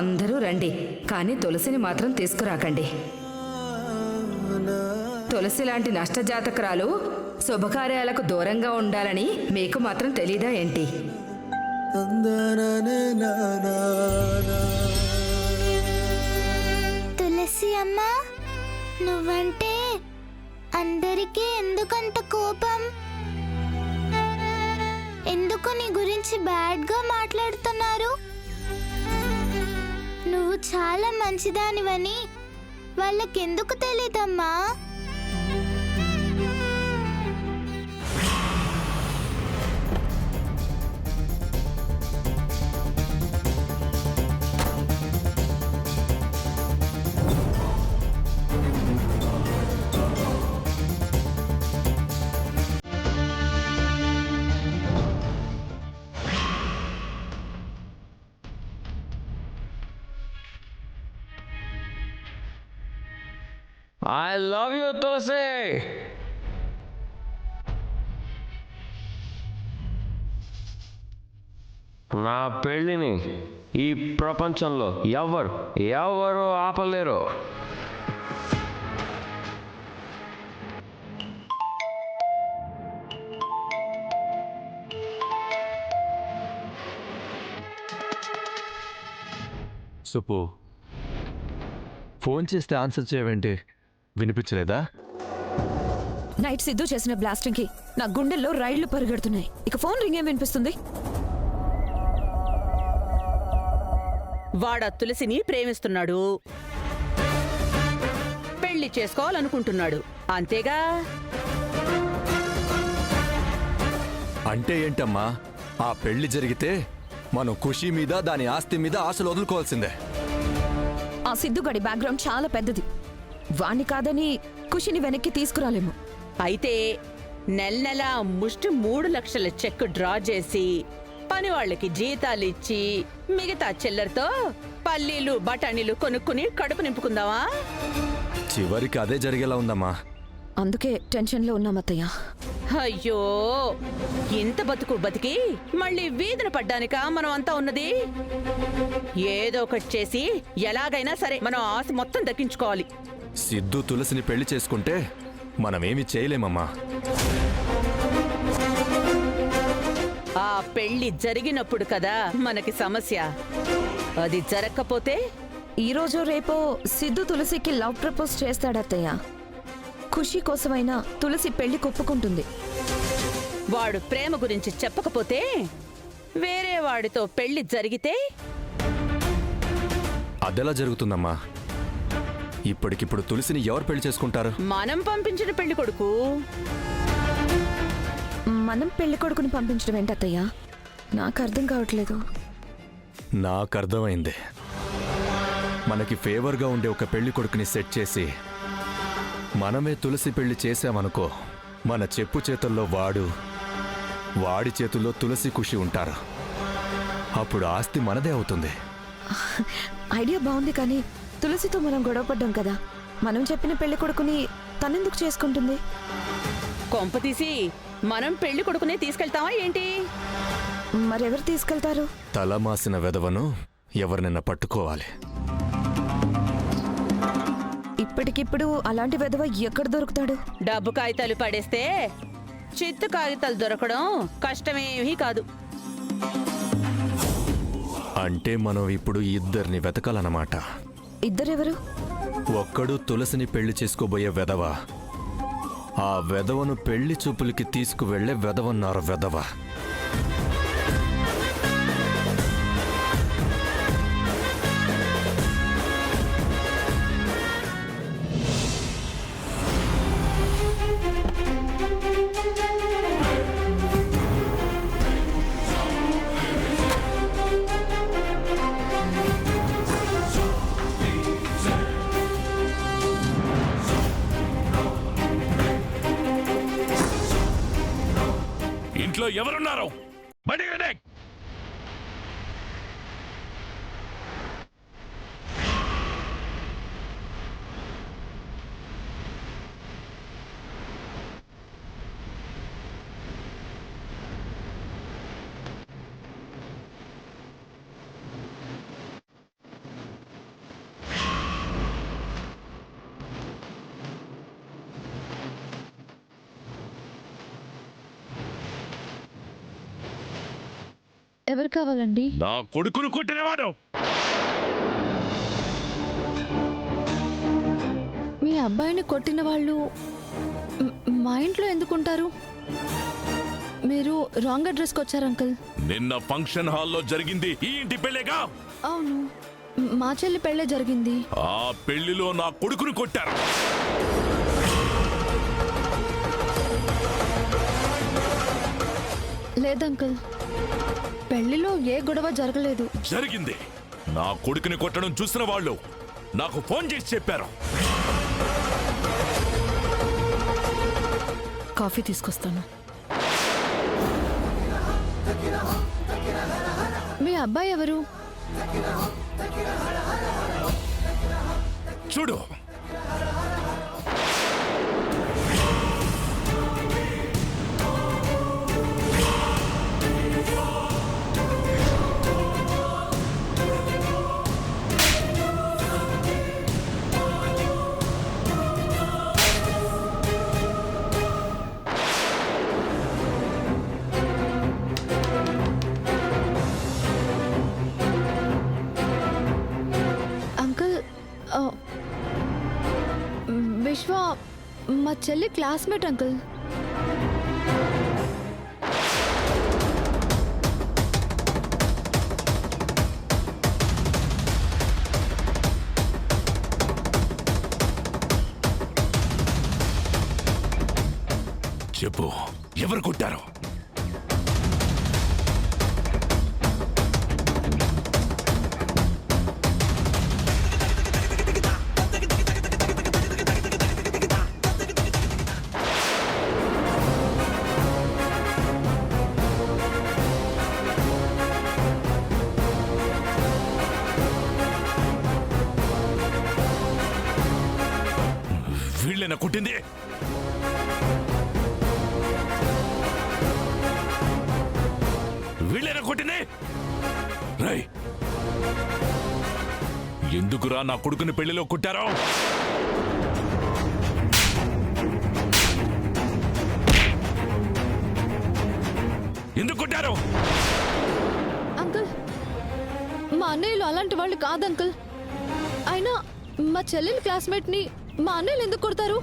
అందరూ రండి, కానీ తులసిని మాత్రం తీసుకురాకండి. తులసి లాంటి నష్టజాతకురాలు శుభకార్యాలకు దూరంగా ఉండాలని మీకు మాత్రం తెలీదా ఏంటి? తులసి అమ్మా, నువ్వంటే అందరికీ ఎందుకంత కోపం? ఎందుకు నీ గురించి బ్యాడ్గా మాట్లాడుతున్నారు? నువ్వు చాలా మంచిదానివని వాళ్ళకెందుకు తెలీదమ్మా? I love you, Tulsi. నా పెళ్ళిని ఈ ప్రపంచంలో ఎవరు ఆపలేరు. సుపు, ఫోన్ చేస్తే ఆన్సర్ చేయవేంటి? వినిపించలేదా? నైట్ సిద్ధు చేసిన బ్లాస్టింగ్ కి నా గుండెల్లో రైళ్లు పరిగెడుతున్నాయి. ఇక ఫోన్ రింగ్ ఏం వినిపిస్తుంది? వాడా తులసిని ప్రేమిస్తున్నాడు, పెళ్లి చేసుకోవాలనుకుంటున్నాడు, అంతేగా? అంటే ఏంటమ్మా, ఆ పెళ్లి జరిగితే మనం ఖుషి మీద దాని ఆస్తి మీద ఆశలు వదులుకోవాల్సిందే. ఆ సిద్ధుగడి బ్యాక్గ్రౌండ్ చాలా పెద్దది. వాణ్ణి కాదని ఖుషిని వెనక్కి తీసుకురాలేము. అయితే నెల ముష్టి 3 లక్షల చెక్ డ్రా చేసి పని వాళ్ళకి జీతాలిచ్చి మిగతా చిల్లరతో పల్లీలు బఠానీలు కొనుక్కుని కడుపు నింపుకుందావా? చివరికి అదే జరిగేలా ఉందమ్మా. అందుకే టెన్షన్లో ఉన్నామత్తయ్య. అయ్యో, ఇంత బతుకు బతికి మళ్ళీ వీధిన పడ్డానికా మనం అంతా ఉన్నది? ఏదో ఒకటి చేసి ఎలాగైనా సరే మనం ఆశ మొత్తం దక్కించుకోవాలి. సిద్ధు తులసిని పెళ్లి చేసుకుంటే మనమేమి చేయలేమమ్మా. ఆ పెళ్లి జరిగినప్పుడు కదా మనకి సమస్య. అది జరగకపోతే ఈ రోజు రేపో సిద్ధు తులసికి లవ్ ప్రపోజ్ చేస్తాడత్తయ్య. ఖుషి కోసమైనా తులసి పెళ్లి కొప్పుకుంటుంది. వాడు ప్రేమ గురించి చెప్పకపోతే వేరే వాడితో పెళ్లి జరిగితే? అదెలా జరుగుతుందమ్మా? ఇప్పటికిప్పుడు తులసిని ఎవరు పెళ్లి చేసుకుంటారు? మనం పంపించిన పెళ్లి కొడుకు. మనం పెళ్లి కొడుకుని పంపించడం ఏంటత్తయ్య? నాకు అర్థం కావట్లేదు. నాకు అర్థమైంది. మనకి ఫేవర్గా ఉండే ఒక పెళ్లి కొడుకుని సెట్ చేసి మనమే తులసి పెళ్లి చేశామనుకో, మన చెప్పు చేతుల్లో వాడి చేతుల్లో తులసి ఖుషి ఉంటారు. అప్పుడు ఆస్తి మనదే అవుతుంది. ఐడియా బాగుంది, కానీ తులసితో మనం గొడవపడ్డాం కదా. మనం చెప్పిన పెళ్లి కొడుకుని తనెందుకు చేసుకుంటుంది? కొంపతీసి మనం పెళ్లి కొడుకునే తీసుకెళ్తావా ఏంటి? మరెవరు తీసుకెళ్తారు? తలమాసిన వెధవను ఎవరినైనా పట్టుకోవాలి. ఇప్పటికిప్పుడు అలాంటి వెధవ ఎక్కడ దొరుకుతాడు? డబ్బు కాగితాలు పడేస్తే చిత్తు కాగితాలు దొరకడం కష్టమేమీ కాదు. అంటే మనం ఇప్పుడు ఇద్దరిని వెతకాలన్నమాట. ఇద్దరెవరు? ఒక్కడు తులసిని పెళ్లి చేసుకోబోయే వెధవ, ఆ వెధవను పెళ్లి చూపులకి తీసుకువెళ్లే వెధవన్నారు వెధవ. ఇంట్లో ఎవరున్నారు? బయటికి రండి. ఎవరు కావాలండి? నా కొడుకును కొట్టినవాడు. మీ అబ్బాయిని కొట్టిన వాళ్ళు మా ఇంట్లో ఎందుకుంటారు? మీరు రాంగ్ అడ్రస్కి వచ్చారు అంకుల్. నిన్న ఫంక్షన్ హాల్లో జరిగింది ఈ ఇంటి పెళ్ళేగా. అవును, మా చెల్లి పెళ్ళే జరిగింది. ఆ పెళ్లిలో నా కొడుకును కొట్టారు. లేదంకుల్, పెళ్లిలో ఏ గొడవ జరగలేదు. జరిగింది. నా కొడుకుని కొట్టడం చూసిన వాళ్ళు నాకు ఫోన్ చేసి చెప్పారు. కాఫీ తీసుకొస్తాను. మీ అబ్బాయి ఎవరు? చూడు, అంకుల్, విశ్వ మా చెల్లి క్లాస్మేట్ అంకుల్. చెప్పు, ఎవరు కొట్టారు? వీళ్ళేనా కొట్టింది? వీళ్ళేనా కొట్టింది? రై, ఎందుకురా నా కొడుకుని పెళ్లిలో కొట్టారో? ఎందుకు కొట్టారు? అంకుల్, మా అన్నయ్యలు అలాంటి వాళ్ళు కాదు అంకుల్. అయినా మా చెల్లెలి క్లాస్మేట్ ని మా అన్నయ్యలు ఎందుకు కొడతారు?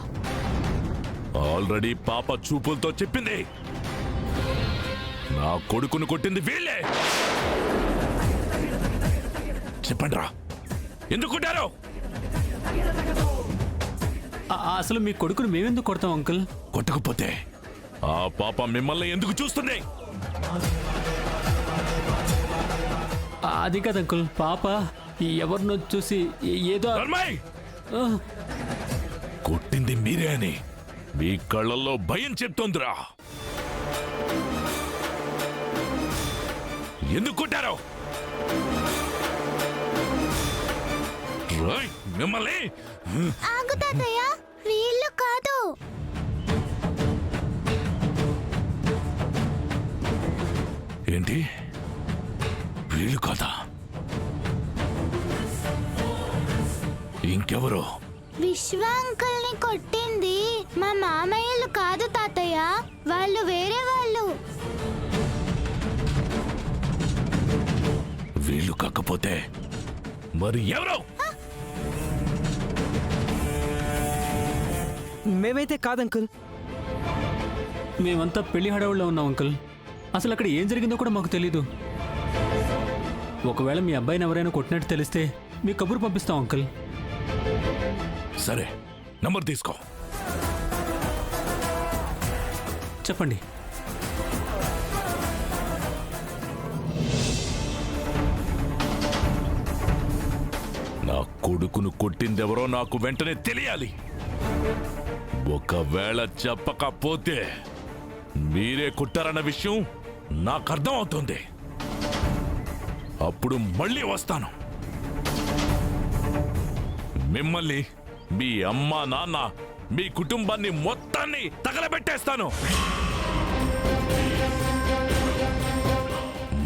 ఆల్రెడీ పాప చూపులతో చెప్పింది, నా కొడుకును కొట్టింది వీళ్ళే. చెప్పండిరా, ఎందుకు కొట్టారు? అసలు మీ కొడుకును మేమెందుకు కొడతాం అంకుల్? కొట్టకపోతే ఆ పాప మిమ్మల్ని ఎందుకు చూస్తుంది? అది కాదు అంకుల్, పాప ఎవరినో చూసి ఏదో ధర్మయ్! కొట్టింది మీరే అని మీ కళ్ళల్లో భయం చెప్తోందిరా. ఎందుకు కొట్టారు? రాయ్, మిమ్మల్ని! ఆగు తాతయ్య, వీళ్ళు కాదు. ఏంటి, వీళ్ళు కాదా? ఇంకెవరు? విశ్వ అంకుల్ ని కొట్టింది మా మామయ్యలు కాదు తాతయ్య, వాళ్ళు వేరే వాళ్ళు. వీళ్ళు కాకపోతే మరి ఎవరు? మేమైతే కాదంకుల్. మేమంతా పెళ్లి హడావుల్లో ఉన్నాం అంకుల్. అసలు అక్కడ ఏం జరిగిందో కూడా మాకు తెలీదు. ఒకవేళ మీ అబ్బాయిని ఎవరైనా కొట్టినట్టు తెలిస్తే మీ కబురు పంపిస్తాం అంకుల్. సరే, నంబర్ తీసుకో. చెప్పండి. నా కొడుకును కొట్టిందెవరో నాకు వెంటనే తెలియాలి. ఒకవేళ చెప్పకపోతే మీరే కొట్టారన్న విషయం నాకు అర్థం అవుతుంది. అప్పుడు మళ్ళీ వస్తాను. మిమ్మల్ని, మీ అమ్మ నాన్న, మీ కుటుంబాన్ని మొత్తాన్ని తగలబెట్టేస్తాను.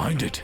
Mind it.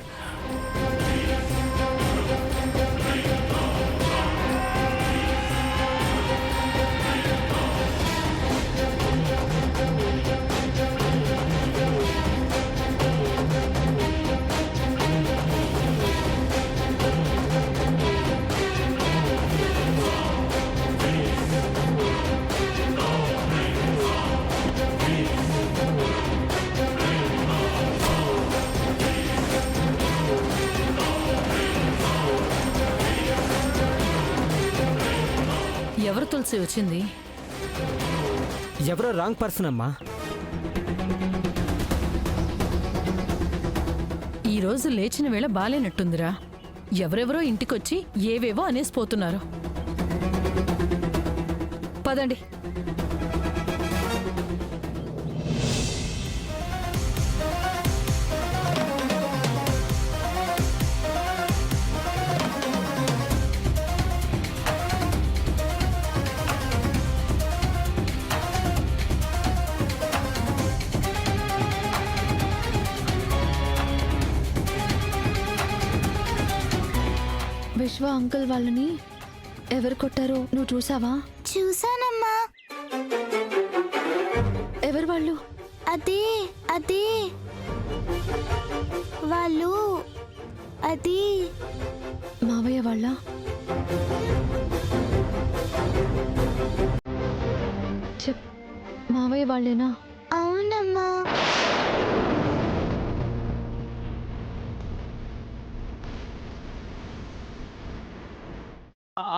ఎవరు తులసి వచ్చింది? ఎవరో రాంగ్ పర్సన్ అమ్మా. ఈ రోజు లేచిన వేళ బాలేనట్టుందిరా. ఎవరెవరో ఇంటికొచ్చి ఏవేవో అనేసిపోతున్నారు. పదండి. విశ్వ అంకుల్ వాళ్ళని ఎవరు కొట్టారో నువ్వు చూసావా? చూసానమ్మా. ఎవరు వాళ్ళు? అదే అదే వాళ్ళు, అది మావయ్య వాళ్ళ? మావయ్య వాళ్ళేనా? అవునమ్మా.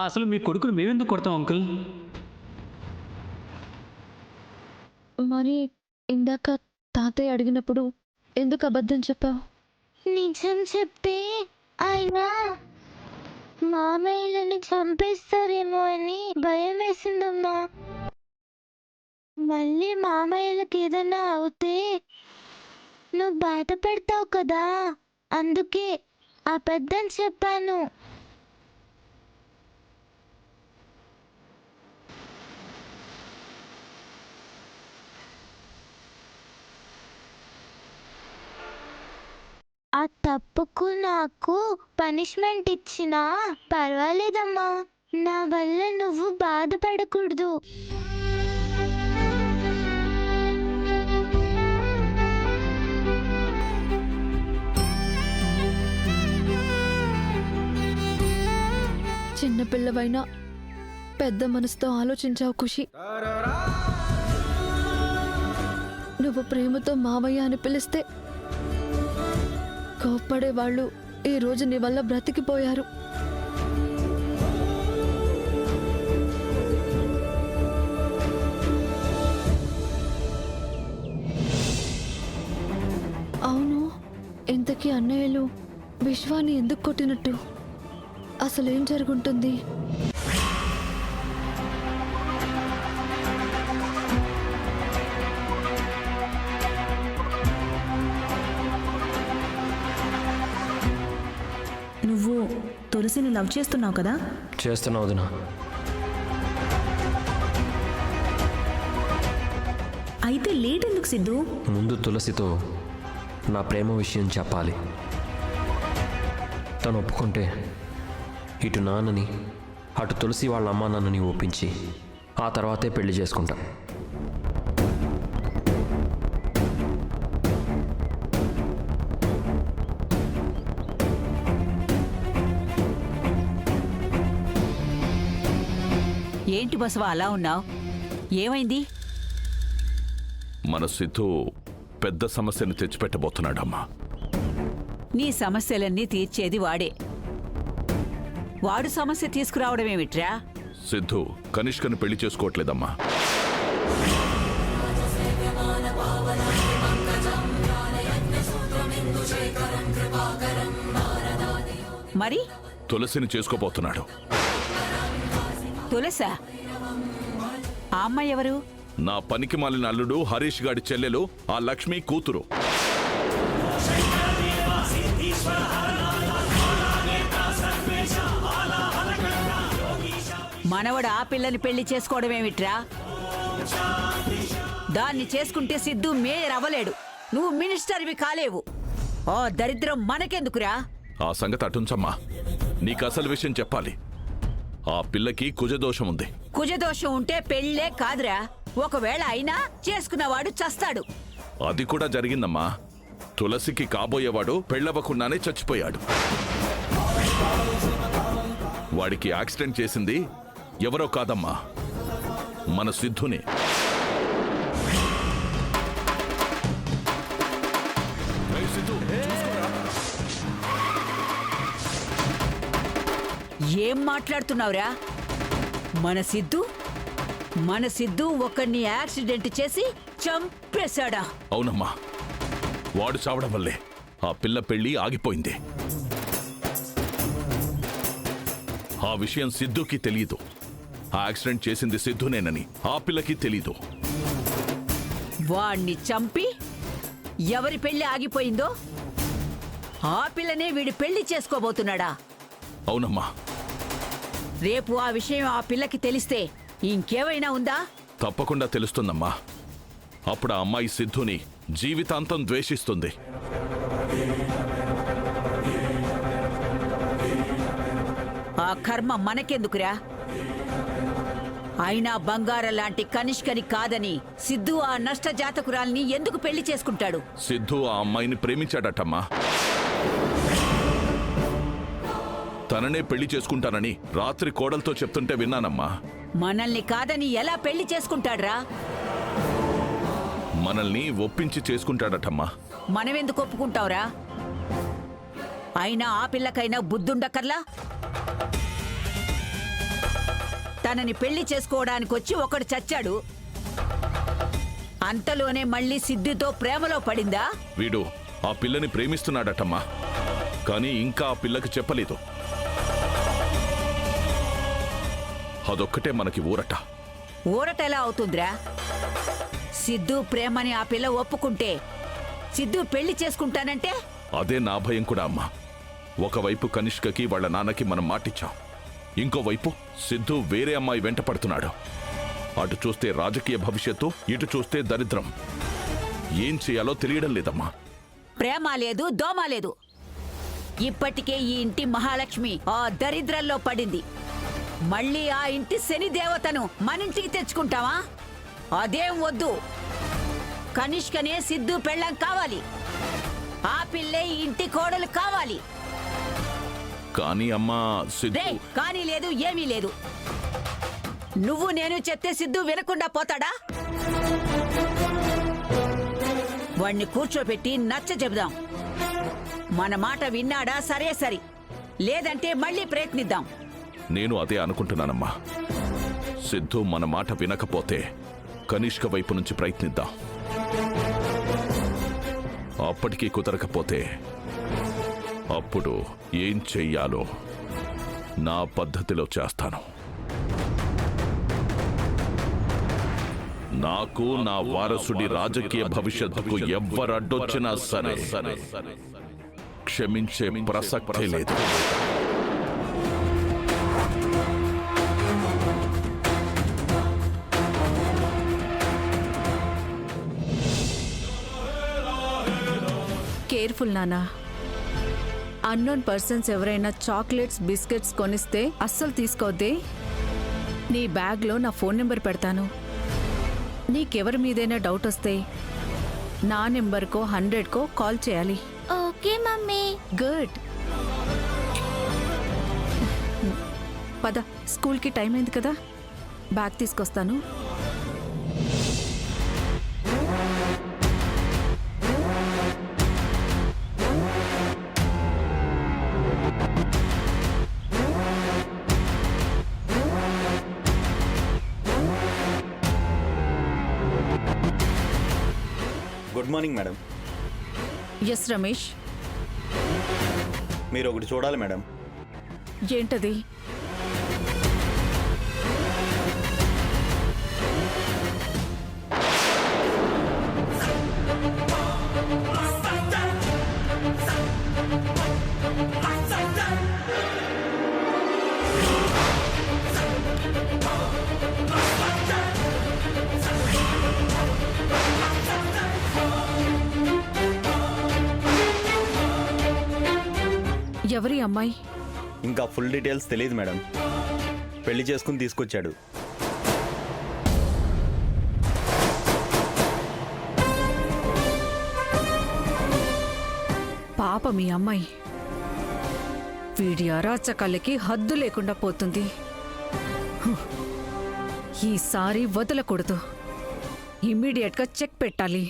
అసలు మీ కొడుకును మేమెందుకు కొడతాం అంకుల్? మరి ఇందాక తాతయ్య అడిగినప్పుడు ఎందుకు అబద్ధం చెప్పావు? నిజం చెప్తే ఆయన మామయ్యని చంపేస్తారేమో అని భయం వేసిందమ్మా. మళ్ళీ మామయ్యలకి ఏదైనా అవుతే నువ్వు బాధపడతావు కదా, అందుకే అబద్ధం చెప్పాను. ఆ తప్పుకు నాకు పనిష్మెంట్ ఇచ్చినా పర్వాలేదమ్మా. నా వల్ల నువ్వు బాధపడకూడదు. చిన్నపిల్లవైనా పెద్ద మనసుతో ఆలోచించావు ఖుషి. నువ్వు ప్రేమతో మావయ్య అని పిలిస్తే కోప్పడే వాళ్ళు ఈ రోజు నీ వల్ల బ్రతికిపోయారు. అవును, ఇంతకీ అన్నయ్యలు విశ్వాన్ని ఎందుకు కొట్టినట్టు? అసలేం జరుగుంటుంది? నువ్వు తులసిని లవ్ చేస్తున్నావు కదా? చేస్తున్నావు వదినా. అయితే లేట్ ఎందుకు సిద్ధు? ముందు తులసితో నా ప్రేమ విషయం చెప్పాలి. తను ఒప్పుకుంటే ఇటు నాన్నని అటు తులసి వాళ్ళ అమ్మా నాన్నని ఒప్పించి ఆ తర్వాతే పెళ్లి చేసుకుంటా. ఏంటి బసవ అలా ఉన్నావు? ఏమైంది? మన సిద్ధు పెద్ద సమస్యను తెచ్చిపెట్టబోతున్నాడమ్మా. నీ సమస్యలన్నీ తీర్చేది వాడే. వాడు సమస్య తీసుకురావడమేమిట్రా? సిద్ధు కనిష్కను పెళ్లి చేసుకోవట్లేదమ్మా. మరి తులసిని చేసుకోబోతున్నాడు. తులసా? ఆ అమ్మాయి ఎవరు? నా పనికి మాలిన అల్లుడు హరీష్ గాడి చెల్లెలు, ఆ లక్ష్మి కూతురు. మనవడు ఆ పిల్లని పెళ్లి చేసుకోవడమేమిట్రా? దాన్ని చేసుకుంటే సిద్ధు మేయర్ అవ్వలేడు, నువ్వు మినిస్టర్వి కాలేవు. ఓ దరిద్రం మనకెందుకురా? ఆ సంగతి అటుంచమ్మా, నీకు అసలు విషయం చెప్పాలి. ఆ పిల్లకి కుజదోషం ఉంది. కుజదోషం ఉంటే పెళ్ళే కాదురా, ఒకవేళ అయినా చేసుకున్నవాడు చస్తాడు. అది కూడా జరిగిందమ్మా. తులసికి కాబోయేవాడు పెళ్ళవకుండానే చచ్చిపోయాడు. వాడికి యాక్సిడెంట్ చేసింది ఎవరో కాదమ్మా, మన సిద్ధునే. ఏం మాట్లాడుతున్నావురా? మన సిద్ధు ఒకరిని యాక్సిడెంట్ చేసి చంపేశాడా? అవునమ్మా, వాడు చావడం వల్లే ఆ పిల్ల పెళ్లి ఆగిపోయింది. ఆ విషయం సిద్ధుకి తెలీదు. ఆ యాక్సిడెంట్ చేసింది సిద్ధునేనని ఆ పిల్లకి తెలీదు. వాణ్ణి చంపి ఎవరి పెళ్లి ఆగిపోయిందో ఆ పిల్లనే వీడి పెళ్లి చేసుకోబోతున్నాడా? అవునమ్మా. రేపు ఆ విషయం ఆ పిల్లకి తెలిస్తే ఇంకేమైనా ఉందా? తప్పకుండా తెలుస్తుందమ్మా. అప్పుడు ఆ అమ్మాయి సిద్ధుని జీవితాంతం ద్వేషిస్తుంది. ఆ కర్మ మనకెందుకురా? అయినా బంగారం లాంటి కనిష్కని కాదని సిద్ధు ఆ నష్టజాతకురాల్ని ఎందుకు పెళ్లి చేసుకుంటాడు? సిద్ధు ఆ అమ్మాయిని ప్రేమించాడటమ్మా. తననే పెళ్లి చేసుకుంటానని రాత్రి కోడలతో చెప్తుంటే విన్నానమ్మా. మనల్ని కాదని ఎలా పెళ్లి చేసుకుంటాడ్రా? మనల్ని ఒప్పించి చేసుకుంటాడటమ్మా. మనమెందుకు ఒప్పుకుంటావురా? అయినా ఆ పిల్లకైనా బుద్ధుండకర్లా? తనని పెళ్లి చేసుకోవడానికొచ్చి ఒకడు చచ్చాడు, అంతలోనే మళ్ళీ సిద్ధుతో ప్రేమలో పడిందా? వీడు ఆ పిల్లని ప్రేమిస్తున్నాడటమ్మా, కానీ ఇంకా ఆ పిల్లకి చెప్పలేదు. అదొక్కటే మనకి ఊరట. ఊరట ఎలా అవుతుందిరా? సిద్ధు ప్రేమని ఆ పిల్ల ఒప్పుకుంటే సిద్ధు పెళ్లి చేసుకుంటానంటే? అదే నా భయం కూడా అమ్మా. ఒకవైపు కనిష్కకి వాళ్ళ నాన్నకి మనం మాటిచ్చాం, ఇంకోవైపు సిద్ధు వేరే అమ్మాయి వెంట పడుతున్నాడు. అటు చూస్తే రాజకీయ భవిష్యత్తు, ఇటు చూస్తే దరిద్రం. ఏం చేయాలో తెలియడం లేదమ్మా. ప్రేమ లేదు, దోమ లేదు. ఇప్పటికే ఈ ఇంటి మహాలక్ష్మి ఆ దరిద్రంలో పడింది. మళ్ళీ ఆ ఇంటి శని దేవతను మనింటికి తెచ్చుకుంటావా? అదేం వద్దు. కనిష్కనే సిద్ధు పెళ్ళం కావాలి. ఆ పిల్లే ఈ ఇంటి కోడలు కావాలి. కానీ అమ్మా, సిద్ధు కానీ లేదు, ఏమీ లేదు. నువ్వు నేను చెప్తే సిద్ధు వినకుండా పోతాడా? వాణ్ణి కూర్చోపెట్టి నచ్చ చెబుదాం. మన మాట విన్నాడా సరే సరి, లేదంటే మళ్ళీ ప్రయత్నిద్దాం. నేను అదే అనుకుంటున్నానమ్మా. సిద్ధు మన మాట వినకపోతే కనిష్క వైపు నుంచి ప్రయత్నిద్దాం. అప్పటికీ కుదరకపోతే అప్పుడు ఏం చెయ్యాలో నా పద్ధతిలో చేస్తాను. నాకు నా వారసుడి రాజకీయ భవిష్యత్తుకు ఎవ్వరు అడ్డొచ్చినా సరే క్షమించే ప్రసక్తే లేదు. కేర్ఫుల్ నానా. అన్నోన్ పర్సన్స్ ఎవరైనా చాక్లెట్స్ బిస్కెట్స్ కొనిస్తే అస్సలు తీసుకోవద్దే. నీ బ్యాగ్లో నా ఫోన్ నెంబర్ పెడతాను. నీకెవరి మీదైనా డౌట్ వస్తే నా నెంబర్కో 100కో కాల్ చేయాలి. Okay mummy. గుడ్. పద, స్కూల్కి టైం అయింది కదా, బ్యాగ్ తీసుకొస్తాను. Good morning madam. Yes Ramesh. మీరు ఒకటి చూడాలి మేడం. ఏంటది? ఎవరి అమ్మాయి? ఇంకా ఫుల్ డీటెయిల్స్ తెలియదు మేడం. పెళ్లి చేసుకుని తీసుకొచ్చాడు. పాప మీ అమ్మాయి. వీడి అరాచకాలకి హద్దు లేకుండా పోతుంది. ఈసారి వదలకూడదు. ఇమ్మీడియట్గా చెక్ పెట్టాలి.